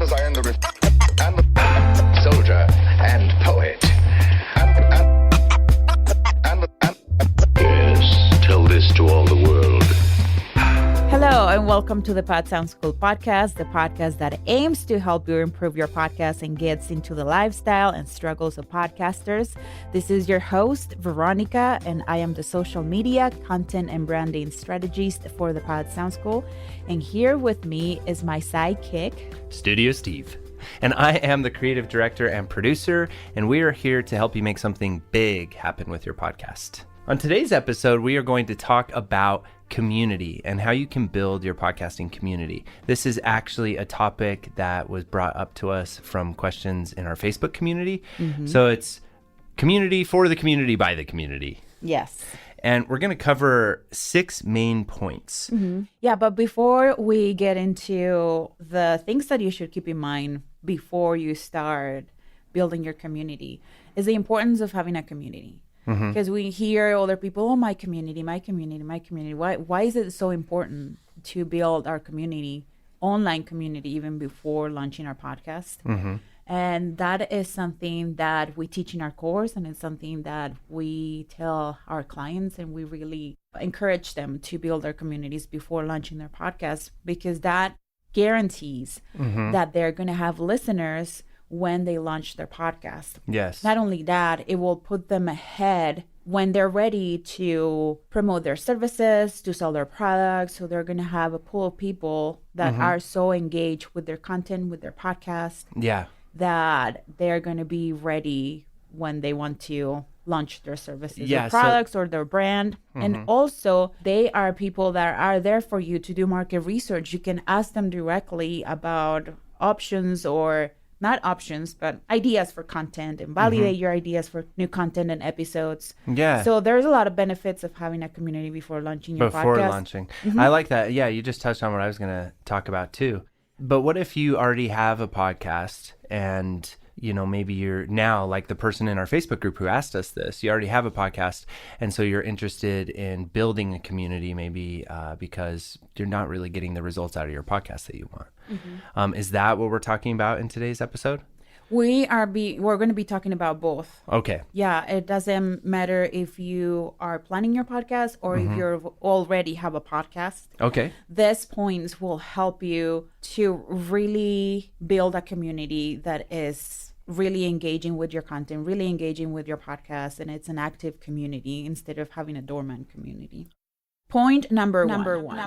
and the scientist, and the soldier, and poet, yes, tell this to all the world. Hello, and welcome to the Pod Sound School podcast, the podcast that aims to help you improve your podcast and gets into the lifestyle and struggles of podcasters. This is your host, Veronica, and I am the social media, content, and branding strategist for the Pod Sound School. And here with me is my sidekick, Studio Steve. And I am the creative director and producer, and we are here to help you make something big happen with your podcast. On today's episode, we are going to talk about community and how you can build your podcasting community. This is actually a topic that was brought up to us from questions in our Facebook community. So it's community for the community by the community. Yes. And we're going to cover 6 main points. Yeah, but before we get into the things that you should keep in mind before you start building your community is the importance of having a community. Because we hear other people, oh, my community. Why is it so important to build our community, online community, even before launching our podcast? And that is something that we teach in our course, and it's something that we tell our clients, and we really encourage them to build their communities before launching their podcast, because that guarantees that they're going to have listeners when they launch their podcast. Yes. Not only that, it will put them ahead when they're ready to promote their services, to sell their products. So they're going to have a pool of people that are so engaged with their content, with their podcast, that they're going to be ready when they want to launch their services or products or their brand. And also, they are people that are there for you to do market research. You can ask them directly about options, or not options, but ideas for content, and validate your ideas for new content and episodes. Yeah. So there's a lot of benefits of having a community before launching your podcast. Before launching. I like that. Yeah, you just touched on what I was going to talk about too. But what if you already have a podcast and, you know, maybe you're now like the person in our Facebook group who asked us this, you already have a podcast, and so you're interested in building a community maybe because you're not really getting the results out of your podcast that you want. Is that what we're talking about in today's episode? We're going to be talking about both. Okay. Yeah, it doesn't matter if you are planning your podcast or if you already have a podcast. Okay. These points will help you to really build a community that is really engaging with your content, really engaging with your podcast, and it's an active community instead of having a dormant community. Point number one.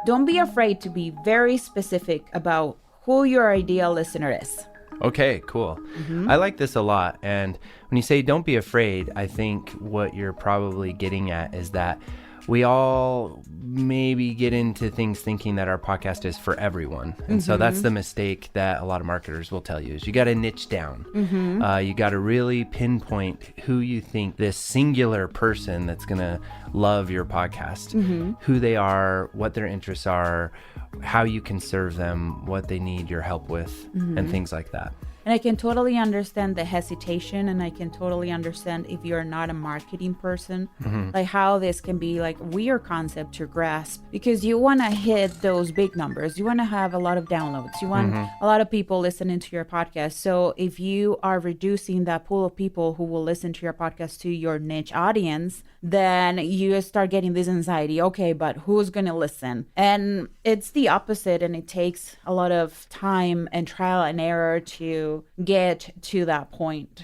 Don't be afraid to be very specific about who your ideal listener is. Okay, cool. I like this a lot. And when you say don't be afraid, I think what you're probably getting at is that we all maybe get into things thinking that our podcast is for everyone. And so that's the mistake that a lot of marketers will tell you is you got to niche down. You got to really pinpoint who you think this singular person that's going to love your podcast, who they are, what their interests are, how you can serve them, what they need your help with, and things like that. And I can totally understand the hesitation, and I can totally understand if you're not a marketing person, like how this can be like weird concept to grasp, because you want to hit those big numbers. You want to have a lot of downloads. You want a lot of people listening to your podcast. So if you are reducing that pool of people who will listen to your podcast to your niche audience, then you start getting this anxiety. Okay, but who's going to listen? And it's the opposite, and it takes a lot of time and trial and error to get to that point.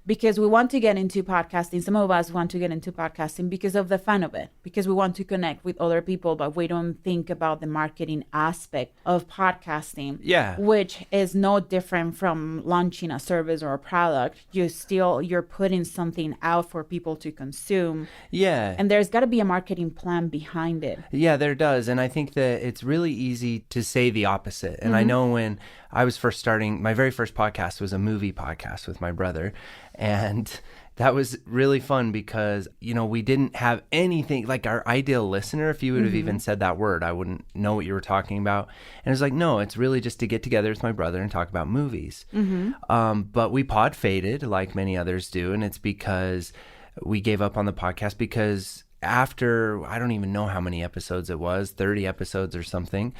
Because we want to get into podcasting. Some of us want to get into podcasting because of the fun of it, because we want to connect with other people, but we don't think about the marketing aspect of podcasting, which is no different from launching a service or a product. You're putting something out for people to consume. And there's got to be a marketing plan behind it. Yeah, there does. And I think that it's really easy to say the opposite. And I know when I was first starting, my very first podcast was a movie podcast with my brother. And that was really fun because, you know, we didn't have anything like our ideal listener. If you would have even said that word, I wouldn't know what you were talking about. And it's like, no, it's really just to get together with my brother and talk about movies. But we pod faded like many others do. And it's because we gave up on the podcast because after, I don't even know how many episodes it was, 30 episodes or something,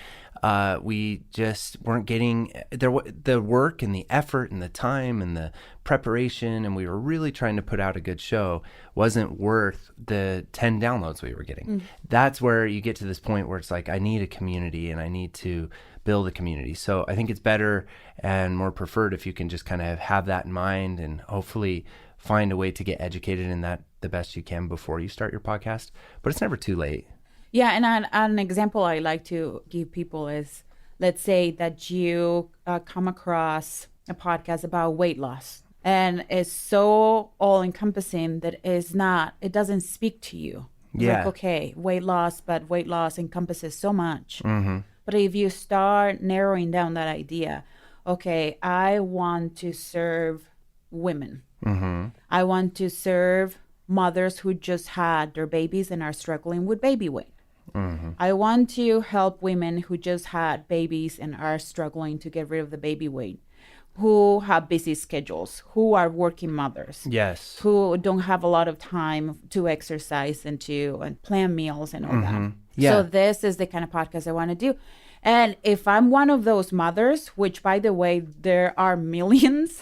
we just weren't getting the work and the effort and the time and the preparation, and we were really trying to put out a good show, wasn't worth the 10 downloads we were getting. That's where you get to this point where it's like, I need a community and I need to build a community. So I think it's better and more preferred if you can just kind of have that in mind and hopefully find a way to get educated in that the best you can before you start your podcast. But it's never too late. Yeah, and an example I like to give people is, let's say that you come across a podcast about weight loss, and it's so all-encompassing that it doesn't speak to you. Yeah. Like, okay, weight loss, but weight loss encompasses so much. Mm-hmm. But if you start narrowing down that idea, okay, I want to serve women. Mm-hmm. I want to serve mothers who just had their babies and are struggling with baby weight. Mm-hmm. I want to help women who just had babies and are struggling to get rid of the baby weight, who have busy schedules, who are working mothers, Yes. who don't have a lot of time to exercise and plan meals and all that. Yeah. So this is the kind of podcast I want to do. And if I'm one of those mothers, which, by the way, there are millions,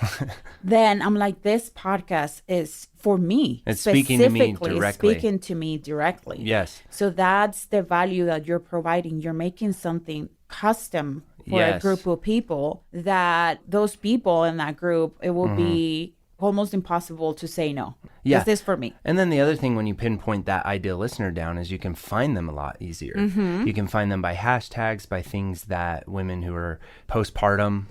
then I'm like, this podcast is for me. It's speaking to me specifically, directly. Speaking to me directly. Yes. So that's the value that you're providing. You're making something custom for a Yes. group of people, that those people in that group, it will be almost impossible to say no. Yeah. Is this for me? And then the other thing when you pinpoint that ideal listener down is you can find them a lot easier. You can find them by hashtags, by things that women who are postpartum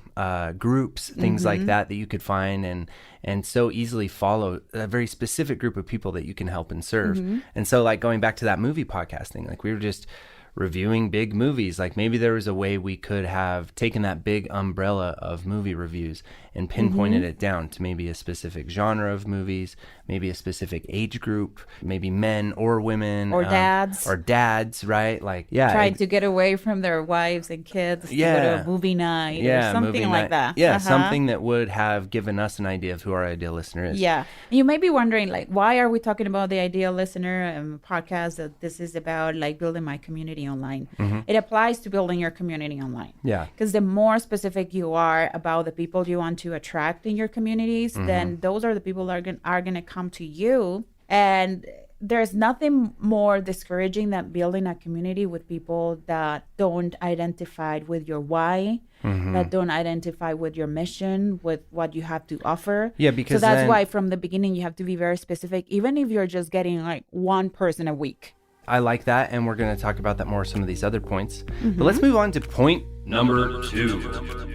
groups, things like that you could find and so easily follow a very specific group of people that you can help and serve. And so, like, going back to that movie podcast thing, like, we were just reviewing big movies. Like, maybe there was a way we could have taken that big umbrella of movie reviews and pinpointed it down to maybe a specific genre of movies, maybe a specific age group, maybe men or women. Or dads. Or dads, right? Like, yeah. Trying to get away from their wives and kids to go to a movie night or something like that. Yeah, something that would have given us an idea of who our ideal listener is. Yeah. And you may be wondering, like, why are we talking about the ideal listener and podcast that this is about, like, building my community online? It applies to building your community online. Yeah. Because the more specific you are about the people you want to attract in your communities, then those are the people that are going to come to you. And there's nothing more discouraging than building a community with people that don't identify with your why, that don't identify with your mission, with what you have to offer. Yeah, because so that's then- why from the beginning you have to be very specific, even if you're just getting like one person a week. I like that, and we're going to talk about that more, some of these other points. But let's move on to point number 2.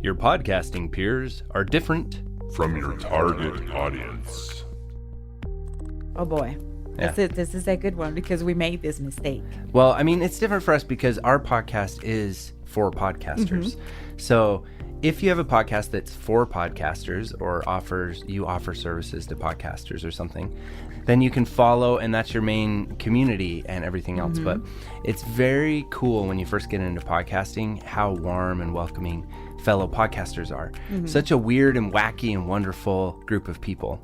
Your podcasting peers are different from your target audience. Oh boy. Yeah. This is a good one because we made this mistake. Well, I mean, it's different for us because our podcast is for podcasters. So if you have a podcast that's for podcasters or you offer services to podcasters or something, then you can follow, and that's your main community and everything else. But it's very cool when you first get into podcasting how warm and welcoming fellow podcasters are. Such a weird and wacky and wonderful group of people.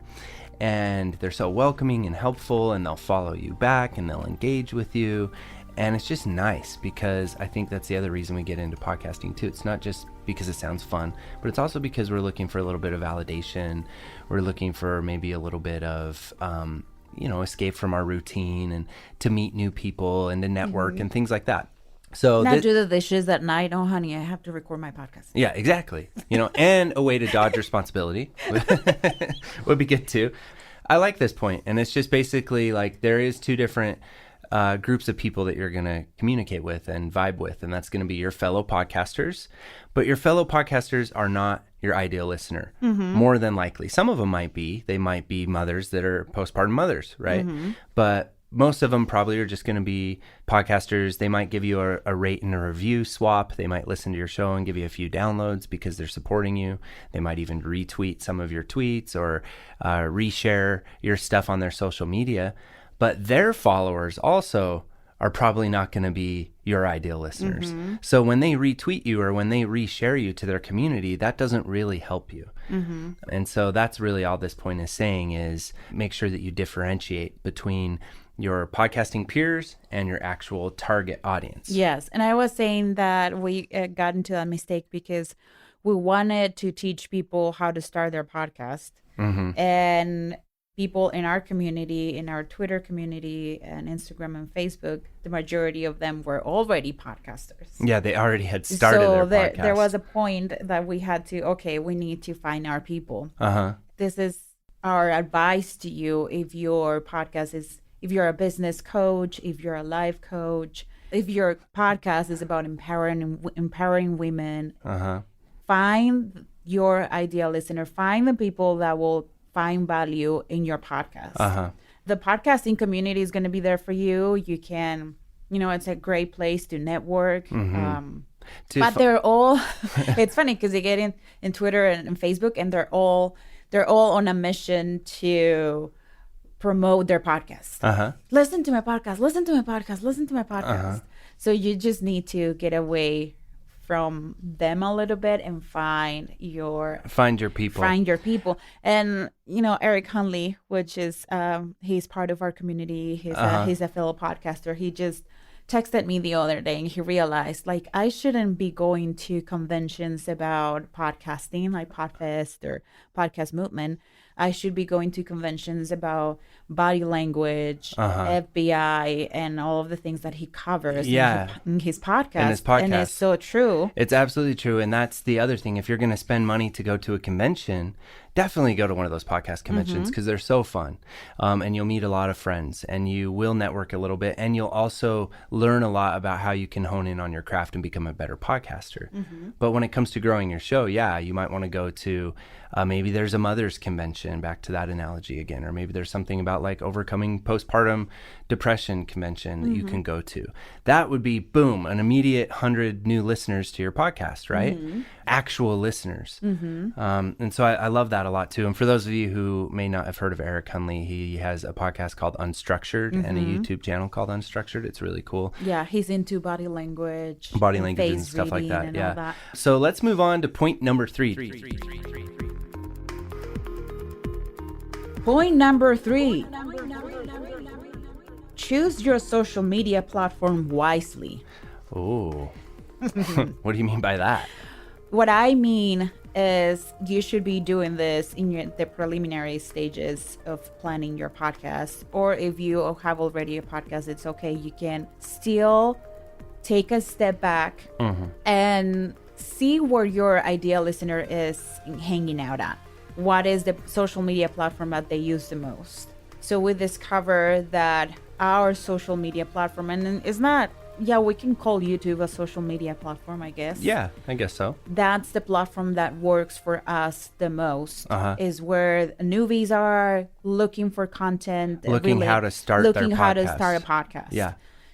And they're so welcoming and helpful, and they'll follow you back and they'll engage with you. And it's just nice because I think that's the other reason we get into podcasting too. It's not just because it sounds fun, but it's also because we're looking for a little bit of validation. We're looking for maybe a little bit of, escape from our routine and to meet new people and to network and things like that. So Not do the dishes at night. Oh, honey, I have to record my podcast. yeah, exactly. And a way to dodge responsibility would be good too. I like this point, and it's just basically like there is two different groups of people that you're going to communicate with and vibe with, and that's going to be your fellow podcasters. But your fellow podcasters are not your ideal listener, more than likely. Some of them might be. They might be mothers that are postpartum mothers, right? But most of them probably are just going to be podcasters. They might give you a rate and a review swap. They might listen to your show and give you a few downloads because they're supporting you. They might even retweet some of your tweets or reshare your stuff on their social media. But their followers also are probably not going to be your ideal listeners. So when they retweet you or when they reshare you to their community, that doesn't really help you. And so that's really all this point is saying is make sure that you differentiate between your podcasting peers and your actual target audience. Yes. And I was saying that we got into that mistake because we wanted to teach people how to start their podcast. And people in our community, in our Twitter community and Instagram and Facebook, the majority of them were already podcasters. Yeah, they already had started their podcast. There was a point that we had to, okay, we need to find our people. This is our advice to you if your podcast is, if you're a business coach, if you're a life coach, if your podcast is about empowering women, find your ideal listener, find the people that will find value in your podcast. The podcasting community is going to be there for you. You can, it's a great place to network. But they're all, it's funny because you get in Twitter and Facebook and they're all on a mission to promote their podcast. Listen to my podcast, listen to my podcast, listen to my podcast. So you just need to get away from them a little bit and find your people. And Eric Hunley, which is he's part of our community, he's a fellow podcaster. He just texted me the other day and he realized like I shouldn't be going to conventions about podcasting like Podfest or Podcast Movement. I should be going to conventions about body language, FBI, and all of the things that he covers in his podcast. And it's so true. It's absolutely true. And that's the other thing. If you're going to spend money to go to a convention, definitely go to one of those podcast conventions because they're so fun. And you'll meet a lot of friends and you will network a little bit. And you'll also learn a lot about how you can hone in on your craft and become a better podcaster. But when it comes to growing your show, you might want to go to maybe there's a mother's convention, back to that analogy again, or maybe there's something about like overcoming postpartum depression convention that you can go to. That would be, boom, an immediate 100 new listeners to your podcast, right? Actual listeners. And so I love that a lot too. And for those of you who may not have heard of Eric Hunley, he has a podcast called Unstructured and a YouTube channel called Unstructured. It's really cool. Yeah, he's into body language and stuff like that. Yeah. So let's move on to point number 3. Point number 3. Choose your social media platform wisely. Oh, what do you mean by that? What I mean is you should be doing this in the preliminary stages of planning your podcast. Or if you have already a podcast, it's okay. You can still take a step back and see where your ideal listener is hanging out at. What is the social media platform that they use the most? So we discover that our social media platform, and it's not, we can call YouTube a social media platform, I guess. Yeah, I guess so. That's the platform that works for us the most, is where newbies are looking for content. Looking how to start a podcast. Yeah.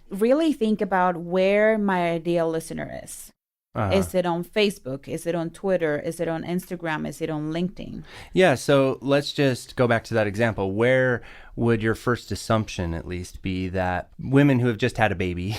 Really think about where my ideal listener is. Is it on Facebook? Is it on Twitter? Is it on Instagram? Is it on LinkedIn? Yeah, so let's just go back to that example. Where would your first assumption at least be that women who have just had a baby,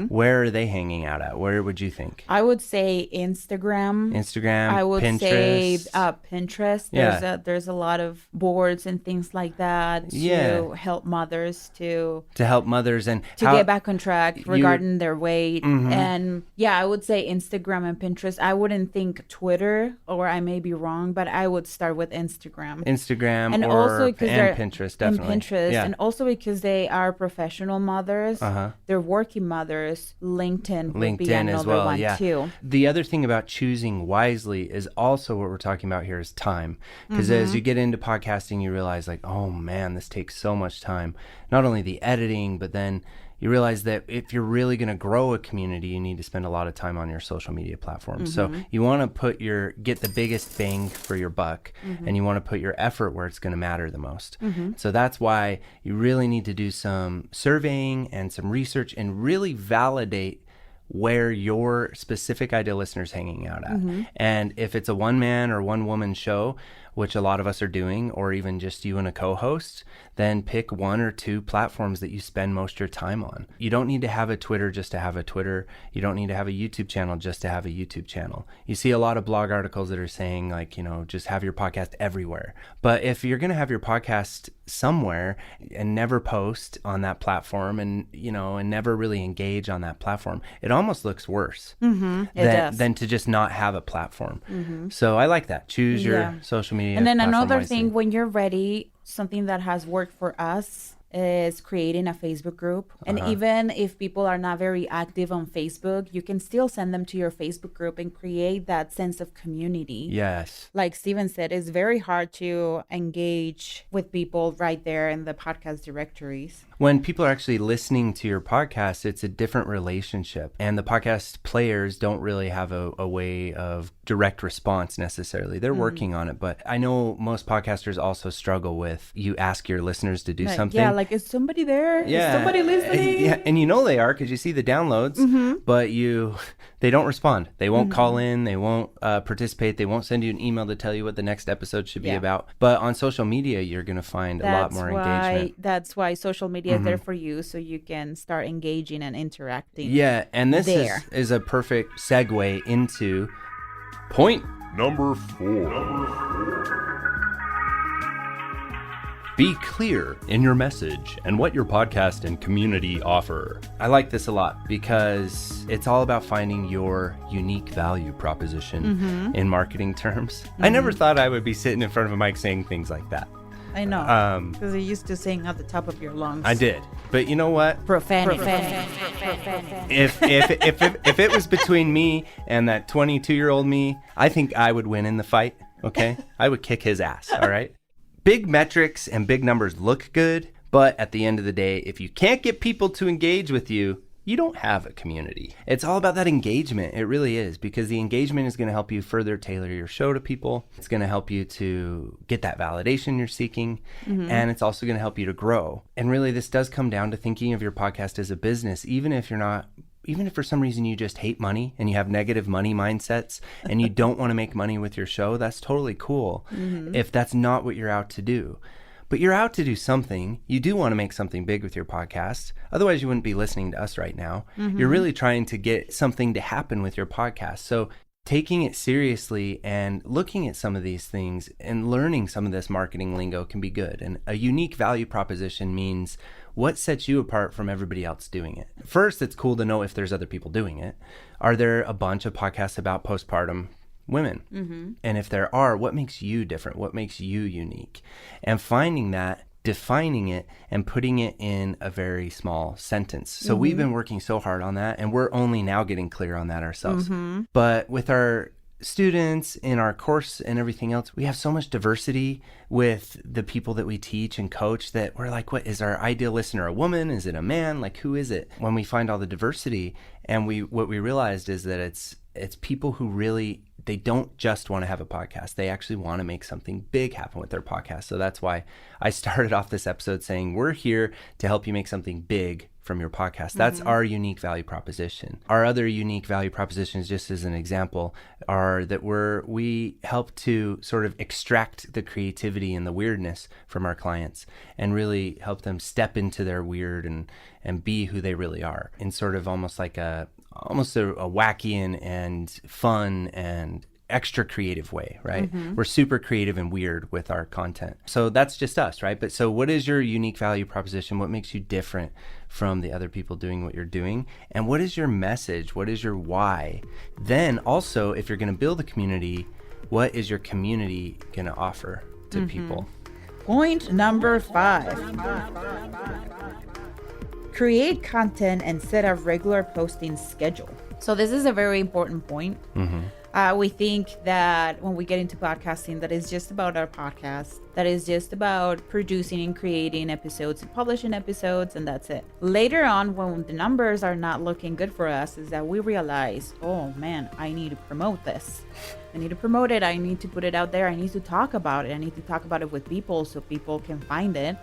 where are they hanging out at? Where would you think? I would say Instagram. I would say Pinterest. There's a lot of boards and things like that to help mothers and to get back on track regarding their weight. And I would say Instagram and Pinterest. I wouldn't think Twitter, or I may be wrong, but I would start with Instagram and Pinterest, definitely. And also because they are professional mothers, they're working mothers. LinkedIn would be another one too. The other thing about choosing wisely is also what we're talking about here is time. Because as you get into podcasting, you realize like, oh man, this takes so much time. Not only the editing, but then you realize that if you're really going to grow a community, you need to spend a lot of time on your social media platforms. So you want to get the biggest bang for your buck, and you want to put your effort where it's going to matter the most. So that's why you really need to do some surveying and some research and really validate where your specific ideal listener is hanging out at. And if it's a one-man or one-woman show, which a lot of us are doing, or even just you and a co-host, then pick 1 or 2 platforms that you spend most of your time on. You don't need to have a Twitter just to have a Twitter. You don't need to have a YouTube channel just to have a YouTube channel. You see a lot of blog articles that are saying like, just have your podcast everywhere. But if you're going to have your podcast somewhere and never post on that platform and never really engage on that platform, it almost looks worse than to just not have a platform. So I like that. Choose your social media. And then platform another wisely. thing, when you're ready, something that has worked for us is creating a Facebook group. And even if people are not very active on Facebook, you can still send them to your Facebook group and create that sense of community. Yes. Like Steven said, it's very hard to engage with people right there in the podcast directories. When people are actually listening to your podcast, it's a different relationship. And the podcast players don't really have a way of direct response necessarily. They're working on it. But I know most podcasters also struggle with, you ask your listeners to do something. Yeah, like, is somebody there? Yeah. Is somebody listening? Yeah, and they are because you see the downloads, but they don't respond. They won't call in. They won't participate. They won't send you an email to tell you what the next episode should be about. But on social media, you're going to find a lot more engagement. That's why social media is there for you, so you can start engaging and interacting. Yeah, and this is a perfect segue into point Number 4. Be clear in your message and what your podcast and community offer. I like this a lot because it's all about finding your unique value proposition in marketing terms. I never thought I would be sitting in front of a mic saying things like that. I know, because you used to sing at the top of your lungs. I did, but you know what? Profanity. If it was between me and that 22-year-old me, I think I would win in the fight. Okay, I would kick his ass. All right. Big metrics and big numbers look good, but at the end of the day, if you can't get people to engage with you, you don't have a community. It's all about that engagement. It really is, because the engagement is going to help you further tailor your show to people. It's going to help you to get that validation you're seeking, and it's also going to help you to grow. And really, this does come down to thinking of your podcast as a business, even if for some reason you just hate money and you have negative money mindsets and you don't want to make money with your show, that's totally cool. If that's not what you're out to do. But you're out to do something. You do want to make something big with your podcast. Otherwise, you wouldn't be listening to us right now. You're really trying to get something to happen with your podcast. So taking it seriously and looking at some of these things and learning some of this marketing lingo can be good. And a unique value proposition means what sets you apart from everybody else doing it. First, it's cool to know if there's other people doing it. Are there a bunch of podcasts about postpartum women? And if there are, what makes you different? What makes you unique? And finding that, defining it, and putting it in a very small sentence. So we've been working so hard on that, and we're only now getting clear on that ourselves. But with our students in our course and everything else, we have so much diversity with the people that we teach and coach that we're like, what is our ideal listener? A woman? Is it a man? Like, who is it? When we find all the diversity, and what we realized is that it's people who really, they don't just want to have a podcast. They actually want to make something big happen with their podcast. So that's why I started off this episode saying we're here to help you make something big from your podcast. That's our unique value proposition. Our other unique value propositions, just as an example, are that we help to sort of extract the creativity and the weirdness from our clients and really help them step into their weird and be who they really are in sort of almost a wacky and fun and extra creative way, right? We're super creative and weird with our content. So that's just us, right? But so what is your unique value proposition? What makes you different from the other people doing what you're doing? And what is your message? What is your why? Then also, if you're going to build a community, what is your community going to offer to people? Point number 5. Create content and set a regular posting schedule. So this is a very important point. We think that when we get into podcasting, that is just about our podcast, that is just about producing and creating episodes and publishing episodes, and that's it. Later on, when the numbers are not looking good for us, is that we realize, oh man, I need to promote this. I need to promote it. I need to put it out there. I need to talk about it. I need to talk about it with people so people can find it,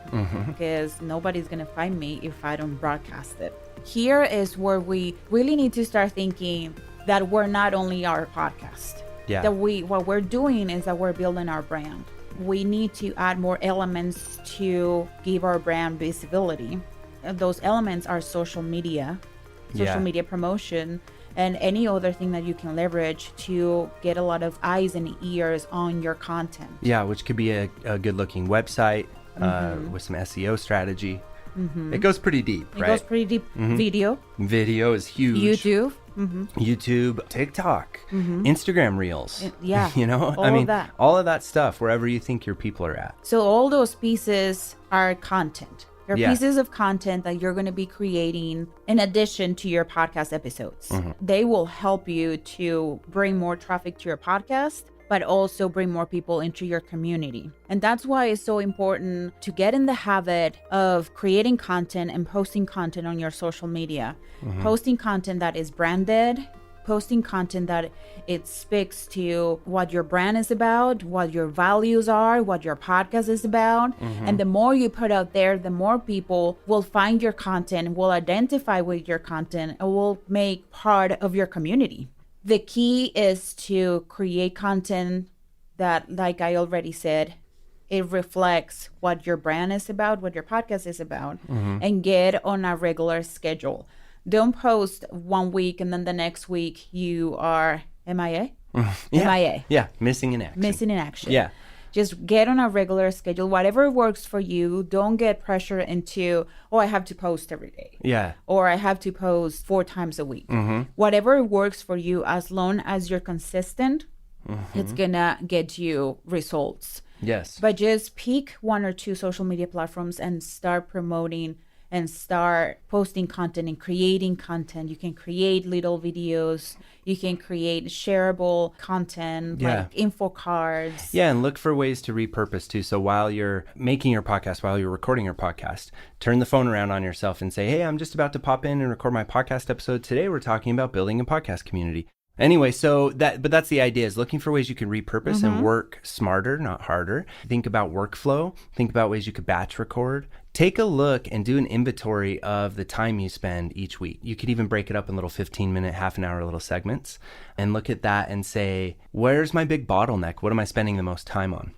because nobody's going to find me if I don't broadcast it. Here is where we really need to start thinking that we're not only our podcast. Yeah. That what we're doing is that we're building our brand. we need to add more elements to give our brand visibility. Those elements are social media promotion, and any other thing that you can leverage to get a lot of eyes and ears on your content. Yeah, which could be a good looking website with some SEO strategy. It goes pretty deep, It right? goes pretty deep. Video is huge. YouTube, TikTok, Instagram Reels. Yeah, You know, all of that. all of that stuff, wherever you think your people are at. So all those pieces are content. They're Yeah. pieces of content that you're going to be creating in addition to your podcast episodes. They will help you to bring more traffic to your podcast, but also bring more people into your community. And that's why it's so important to get in the habit of creating content and posting content on your social media. Posting content that is branded, posting content that it speaks to what your brand is about, what your values are, what your podcast is about. And the more you put out there, the more people will find your content, will identify with your content, and will make part of your community. The key is to create content that, like I already said, it reflects what your brand is about, what your podcast is about, and get on a regular schedule. Don't post 1 week and then the next week you are MIA. MIA. Yeah, missing in action. Missing in action. Yeah. Just get on a regular schedule. Whatever works for you. Don't get pressure into, oh, I have to post every day. Yeah. Or I have to post 4 times a week. Whatever works for you, as long as you're consistent, it's gonna get you results. Yes. But just pick 1 or 2 social media platforms and start promoting and start posting content and creating content. You can create little videos. You can create shareable content, like info cards. Yeah, and look for ways to repurpose too. So while you're making your podcast, while you're recording your podcast, turn the phone around on yourself and say, hey, I'm just about to pop in and record my podcast episode. Today we're talking about building a podcast community. Anyway, but that's the idea, is looking for ways you can repurpose and work smarter, not harder. Think about workflow. Think about ways you could batch record. Take a look and do an inventory of the time you spend each week. You could even break it up in little 15-minute, half an hour little segments and look at that and say, where's my big bottleneck? What am I spending the most time on?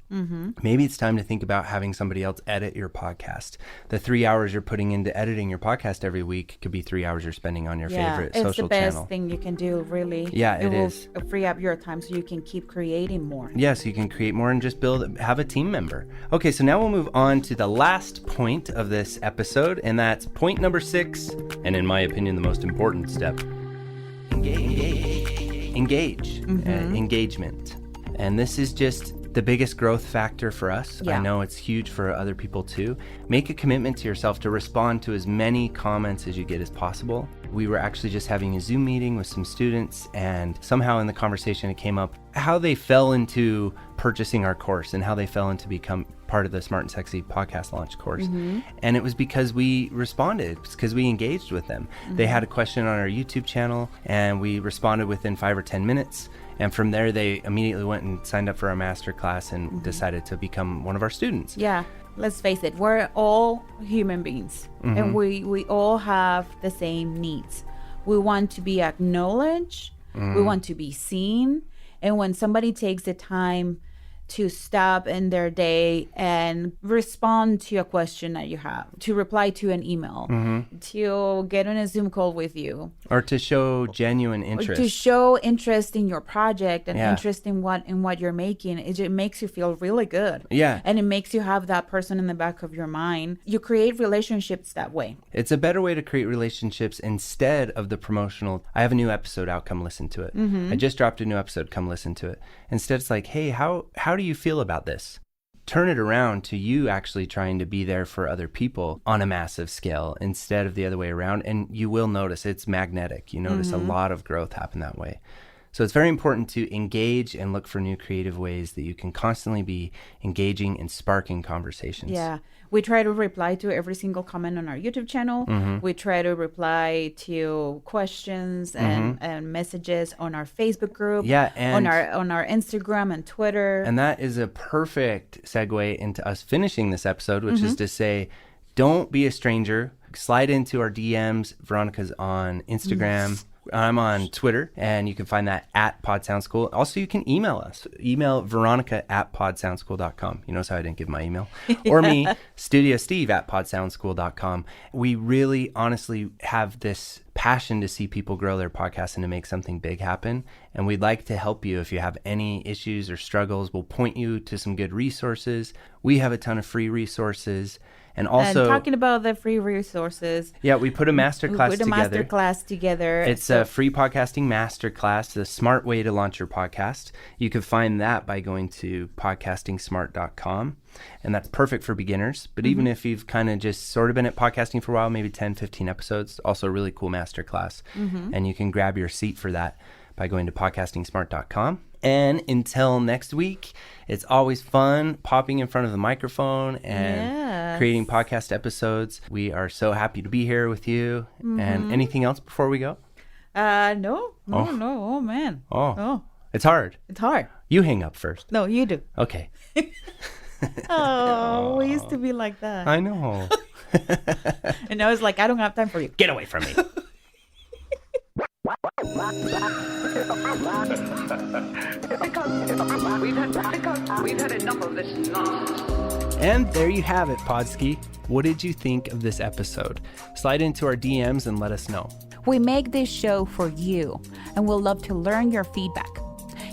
Maybe it's time to think about having somebody else edit your podcast. The 3 hours you're putting into editing your podcast every week could be 3 hours you're spending on your favorite social channel. It's the best thing you can do, really. Yeah, it is. Will free up your time so you can keep creating more. Yes, you can create more and just have a team member. Okay, so now we'll move on to the last point of this episode, and that's point number 6, and in my opinion, the most important step. Engagement. And this is just the biggest growth factor for us. Yeah. I know it's huge for other people too. Make a commitment to yourself to respond to as many comments as you get as possible. We were actually just having a Zoom meeting with some students, and somehow in the conversation it came up how they fell into purchasing our course and how they fell into become part of the Smart and Sexy podcast launch course. And it was because we responded, because we engaged with them. They had a question on our YouTube channel and we responded within 5 or 10 minutes. And from there, they immediately went and signed up for our master class and decided to become one of our students. Yeah, let's face it, we're all human beings, and we all have the same needs. We want to be acknowledged, we want to be seen, and when somebody takes the time to stop in their day and respond to a question that you have, to reply to an email, to get on a Zoom call with you, or to show genuine interest, to show interest in your project and interest in what you're making, it makes you feel really good. Yeah. And it makes you have that person in the back of your mind. You create relationships that way. It's a better way to create relationships instead of the promotional, I have a new episode out, come listen to it. I just dropped a new episode, come listen to it. Instead, it's like, hey, how do you feel about this? Turn it around to you actually trying to be there for other people on a massive scale instead of the other way around. And you will notice it's magnetic. You notice a lot of growth happen that way. So it's very important to engage and look for new creative ways that you can constantly be engaging and sparking conversations. Yeah. We try to reply to every single comment on our YouTube channel. We try to reply to questions and messages on our Facebook group. Yeah, and on our Instagram and Twitter. And that is a perfect segue into us finishing this episode, which is to say, don't be a stranger slide into our DMs. Veronica's on Instagram. I'm on Twitter, and you can find that at Pod Sound School. Also, you can email us. Email Veronica@podsoundschool.com. You notice how I didn't give my email? Or me, StudioSteve@podsoundschool.com. We really, honestly have this passion to see people grow their podcast and to make something big happen. And we'd like to help you if you have any issues or struggles. We'll point you to some good resources. We have a ton of free resources. And also, talking about the free resources. Yeah, we put a masterclass together. It's a free podcasting masterclass, the smart way to launch your podcast. You can find that by going to podcastingsmart.com. And that's perfect for beginners. But even if you've kind of just sort of been at podcasting for a while, maybe 10, 15 episodes, also a really cool masterclass. And you can grab your seat for that by going to podcastingsmart.com. And until next week, it's always fun popping in front of the microphone and creating podcast episodes. We are so happy to be here with you. And anything else before we go? No. Oh, man. Oh. It's hard. It's hard. You hang up first. No, you do. Okay. We used to be like that. I know. And I was like, I don't have time for you. Get away from me. We've had enough of this nonsense. And there you have it, Podski. What did you think of this episode? Slide into our DMs and let us know. We make this show for you, and we'll love to learn your feedback.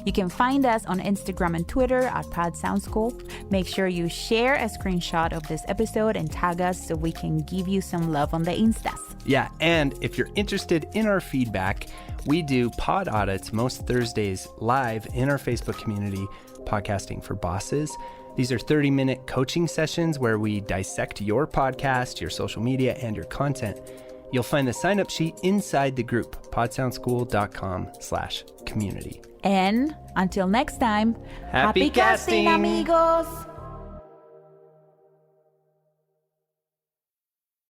You can find us on Instagram and Twitter at Pod Sound School. Make sure you share a screenshot of this episode and tag us so we can give you some love on the Instas. Yeah, and if you're interested in our feedback, we do pod audits most Thursdays live in our Facebook community, Podcasting for Bosses. These are 30-minute coaching sessions where we dissect your podcast, your social media, and your content. You'll find the sign-up sheet inside the group, podsoundschool.com/community. And until next time, Happy casting, amigos!